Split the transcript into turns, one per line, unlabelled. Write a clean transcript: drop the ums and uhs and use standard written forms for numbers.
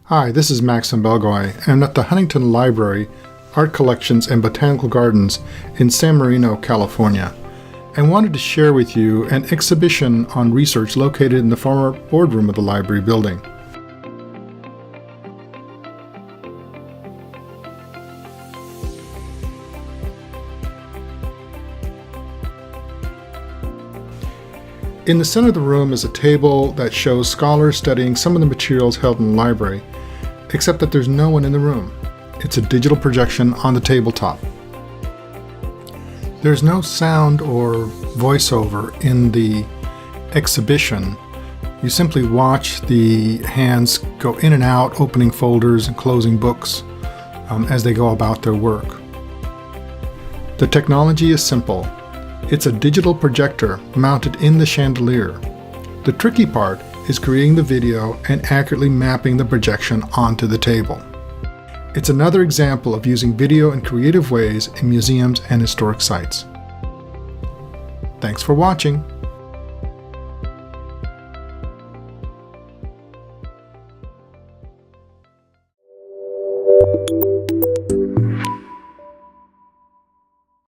Hi, this is Maxim Belgoy. I'm at the Huntington Library, Art Collections and Botanical Gardens in San Marino, California. I wanted to share with you an exhibition on research located in the former boardroom of the library building. In the center of the room is a table that shows scholars studying some of the materials held in the library, except that there's no one in the room. It's a digital projection on the tabletop. There's no sound or voiceover in the exhibition. You simply watch the hands go in and out, opening folders and closing books as they go about their work. The technology is simple. It's a digital projector mounted in the chandelier. The tricky part is creating the video and accurately mapping the projection onto the table. It's another example of using video in creative ways in museums and historic sites. Thanks for watching.